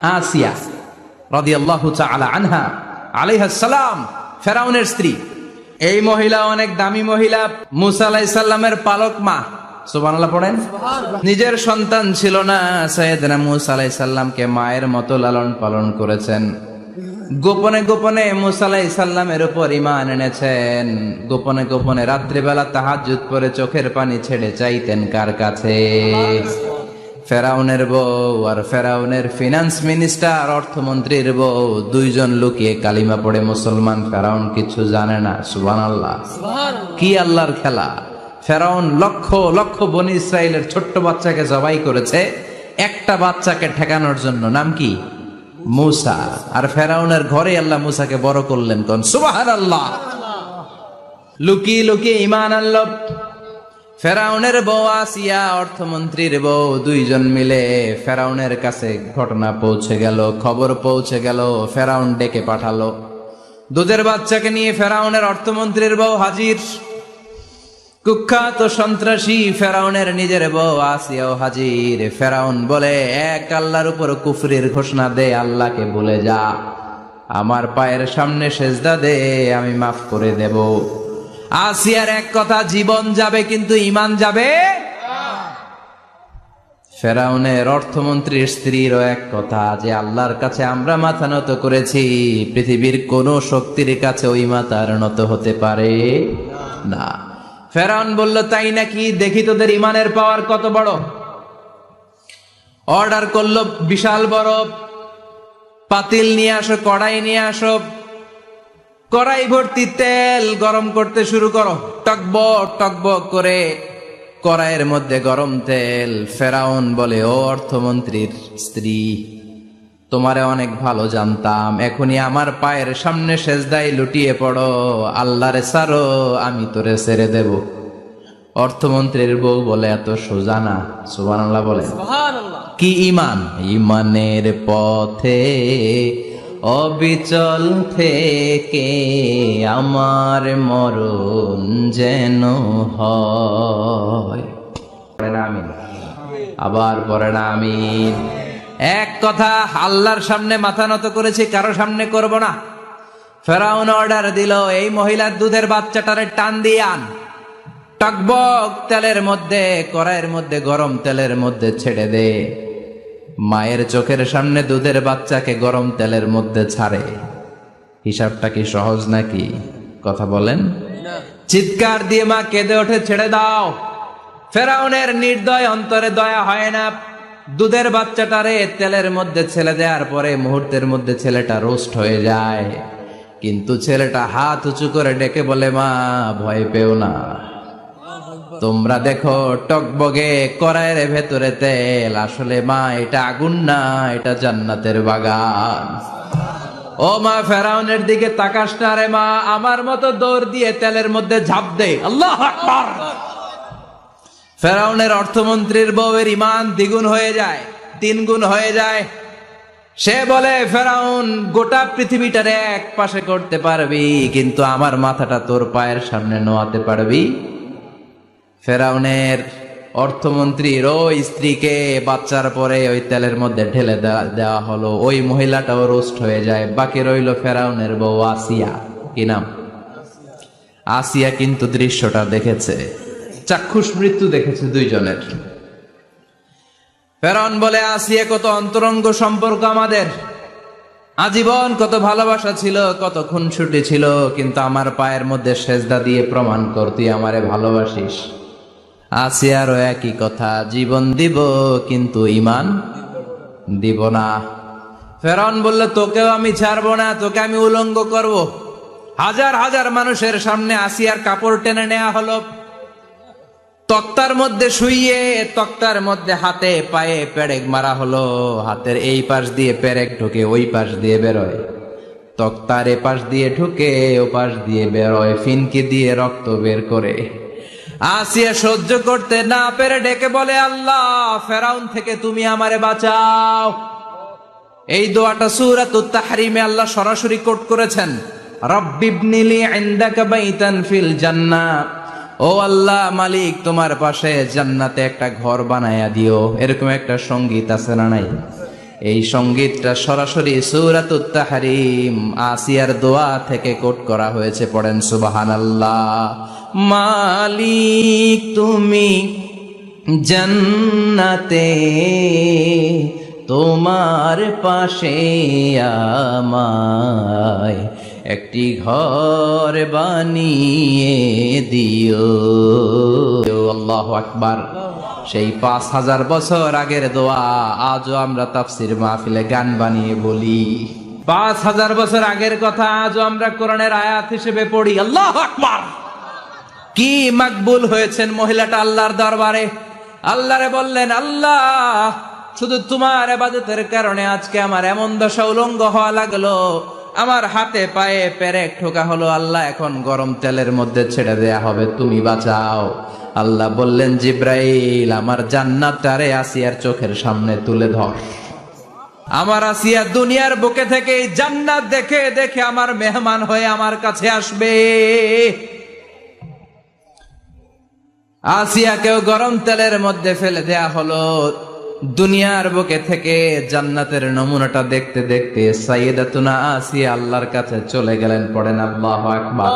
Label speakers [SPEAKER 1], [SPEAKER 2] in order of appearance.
[SPEAKER 1] আসিয়া রাদিয়াল্লাহু তাআলা আনহা আলাইহাস সালাম, ফেরাউনের স্ত্রী। এই মহিলা অনেক দামি মহিলা, মুসা আলাইহিস সালামের পালক মা। সুবহানাল্লাহ পড়েন। নিজের সন্তান ছিল না, সাইয়েদনা মুসা আলাইহিস সালামকে মায়ের মতো লালন পালন করেছেন। গোপনে গোপনে মুসা আলাইহিস সালামের উপর ঈমান এনেছেন। গোপনে গোপনে রাত্রিবেলা তাহাজ্জুদ পড়ে চোখের পানি ছেড়ে চাইতেন কার কাছে? ফেরাউনের বউ আর ফেরাউনের ফিনান্স মিনিস্টার, অর্থমন্ত্রীর বউ, দুইজন লুকিয়ে কালিমা পড়ে মুসলমান। ফেরাউন কিছু জানে না। সুবহানাল্লাহ। কি আল্লাহর খেলা! ফেরাউন লক্ষ লক্ষ বনি ইসরাইলের ছোট্ট বাচ্চাকে জবাই করেছে একটা বাচ্চাকে ঠেকানোর জন্য। নাম কি? মুসা। আর ফেরাউনের ঘরে আল্লাহ মুসাকে বড় করলেন। কোন সুবহানাল্লাহ! লুকিয়ে লুকিয়ে ঈমান আনলো। ফেরাউনের বউ আসিয়া, অর্থমন্ত্রীর বউ, দুইজন মিলে ফেরাউনের কাছে ঘটনা পৌঁছে গেল, খবর পৌঁছে গেল। ফেরাউন ডেকে পাঠালো দুধের বাচ্চাকে নিয়ে। ফেরাউনের অর্থমন্ত্রীর বউ হাজির। কুখ্যাত সন্ত্রাসী ফেরাউনের নিজের বউ আসিয়াও হাজির। ফেরাউন বলে, এক আল্লাহর উপর কুফরির ঘোষণা দে, আল্লাহকে ভুলে যা, আমার পায়ের সামনে সেজদা দে, আমি মাফ করে দেব। আসিয়ার এক কথা, জীবন যাবে কিন্তু ঈমান যাবে। ফেরাউনের অর্থমন্ত্রীর স্ত্রীরও এক কথা, যে আল্লাহর কাছে আমরা মাথা নত করেছি, পৃথিবীর কোন শক্তির কাছে ওই মাথার নত হতে পারে না। ফেরাউন বলল, তাই নাকি? দেখি তোদের ঈমানের পাওয়ার কত বড়। অর্ডার করলো, বিশাল বড় পাতিল নিয়ে আসো, কড়াই নিয়ে আসো, কড়াই ভর্তি তেল গরম করতে শুরু করো। টকবক টকবক করে কড়াইয়ের মধ্যে গরম তেল। ফেরাউন বলে, ও অর্থমন্ত্রীর স্ত্রী, তোমারে অনেক ভালো জানতাম, এখনই আমার পায়ের সামনে সেজদায় লুটিয়ে পড়ো, আল্লাহরে ছাড়ো, আমি তোরে ছেড়ে দেব। অর্থমন্ত্রীর বউ বলে, এত সোজা না। সুবহানাল্লাহ বলে। কি ঈমান? ঈমানের পথে অবিচল থেকে আমার মরণ যেন হয়। আমিন। আবার পড়েন আমিন। এক কথা, আল্লাহর সামনে মাথা নত করেছি, কারো সামনে করব না। ফেরাউন অর্ডার দিল, এই মহিলার দুধের বাচ্চাটারে টান দিয়ে আন। টকবক তেলের মধ্যে, কড়াইয়ের মধ্যে গরম তেলের মধ্যে ছেড়ে দে। মায়ের চোখের সামনে দুধের বাচ্চাকে গরম তেলের মধ্যে ছাড়ে। হিসাবটা কি সহজ নাকি? কথা বলেন। চিৎকার দিয়ে মা কেঁদে ওঠে, ছেড়ে দাও। ফেরাউনের নির্দয় অন্তরে দয়া হয় না। দুধের বাচ্চাটারে তেলের মধ্যে ছেড়ে দেওয়ার পরে মুহূর্তের মধ্যে ছেলেটা রোস্ট হয়ে যায়। কিন্তু ছেলেটা হাত উঁচু করে ডেকে বলে, মা ভয় পেও না, তোমরা দেখো টকবগে কড়াইয়ের ভেতরে তেল, আসলে মা এটা আগুন না, এটা জান্নাতের বাগান। ও মা, ফেরাউনের দিকে তাকাস না রে মা, আমার মতো দৌড় দিয়ে তেলের মধ্যে ঝাঁপ দে। আল্লাহু আকবার। ফেরাউনের অর্থমন্ত্রীর বউয়ের ঈমান দ্বিগুণ হয়ে যায়, 3 গুণ হয়ে যায়। সে বলে, ফেরাউন, গোটা পৃথিবীটারে এক পাশে করতে পারবি, কিন্তু আমার মাথাটা তোর পায়ের সামনে নোয়াতে পারবি? ফেরাউনের অর্থমন্ত্রীর ওই স্ত্রীকে বাচ্চার পরে ওই তেলের মধ্যে ঢেলে দেওয়া হলো। ওই মহিলাটাও রোস্ট হয়ে যায়। বাকি রইল ফেরাউনের বউ আসিয়া। কি নাম? আসিয়া কিন্তু দৃশ্যটা দেখেছে, চাক্ষুষ মৃত্যু দেখেছে দুইজনের। ফেরাউন বলে, আসিয়া, কত অন্তরঙ্গ সম্পর্ক আমাদের, আজীবন কত ভালোবাসা ছিল, কত খুনসুটি ছিল, কিন্তু আমার পায়ের মধ্যে সেজদা দিয়ে প্রমাণ কর তুই আমারে ভালোবাসিস। আসিয়ারও একই কথা, জীবন দিব কিন্তু ঈমান দিব না। ফেরাউন বলল, তোকেও আমি ছাড়বো না, তোকে আমি উলঙ্গ করব। হাজার হাজার মানুষের সামনে আসিয়ার কাপড় টেনে নেওয়া হলো। তক্তার মধ্যে শুইয়ে, তক্তার মধ্যে হাতে পায়ে পেরেক মারা হলো। হাতের এই পাশ দিয়ে পেরেক ঢুকে, ওই পাশ দিয়ে বেরোয়। তক্তার এ পাশ দিয়ে ঢুকে, ও পাশ দিয়ে বেরোয়, ফিনকি দিয়ে রক্ত বের করে। আসিয়া সহ্য করতে না পেরে ডেকে বলে, আল্লাহ, ফেরাউন থেকে তুমি আমারে বাঁচাও। এই দোয়াটা সূরাতুত তাহরিমে আল্লাহ সরাসরি কোট করেছেন, রব্বিবনিলি ইনদাকা বাইতান ফিল জান্নাহ। ও আল্লাহ, মালিক, তোমার পাশে জান্নাতে একটা ঘর বানায়া দিও। এরকম একটা সঙ্গীত আছে না নাই? এই সঙ্গীতটা সরাসরি সূরাতুত তাহরিম আসিয়ার দোয়া থেকে কোট করা হয়েছে, পড়েন সুবহানাল্লাহ। মালিক তুমি জান্নাতে, তোমার পাশে আমায় একটি ঘর বানিয়ে দিও। আল্লাহু আকবার। সেই 5000 বছর আগের দোয়া আজও আমরা তাফসির মাহফিলে গান বানিয়ে বলি। 5000 বছর আগের কথা আজও আমরা কোরআনের আয়াত হিসেবে পড়ি। আল্লাহু আকবার। কি মাকবুল হয়েছেন মহিলাটা আল্লাহর দরবারে। আল্লাহরে বললেন, আল্লাহ শুধু তোমার ইবাদতের কারণে আজকে আমার এমন দশা উলঙ্গ হওয়া লাগলো, আমার হাতে পায়ে পেরেক ঠোকা হলো। আল্লাহ এখন গরম তেলের মধ্যে ছেড়ে দেয়া হবে, তুমি বাঁচাও। আল্লাহ বললেন, জিব্রাইল আমার জান্নাতটারে আসিয়ার চোখের সামনে তুলে ধর। আমার আসিয়া দুনিয়ার বুকে থেকে জান্নাত দেখে দেখে আমার মেহমান হয়ে আমার কাছে আসবে। আসিয়াকেও গরম তেলের মধ্যে ফেলে দেয়া হলো। দুনিয়ার বুকে থেকে জান্নাতের নমুনাটা দেখতে দেখতে সাইয়েদাতুনা আসিয়া আল্লাহর কাছে চলে গেলেন। পড়েন আল্লাহু আকবার।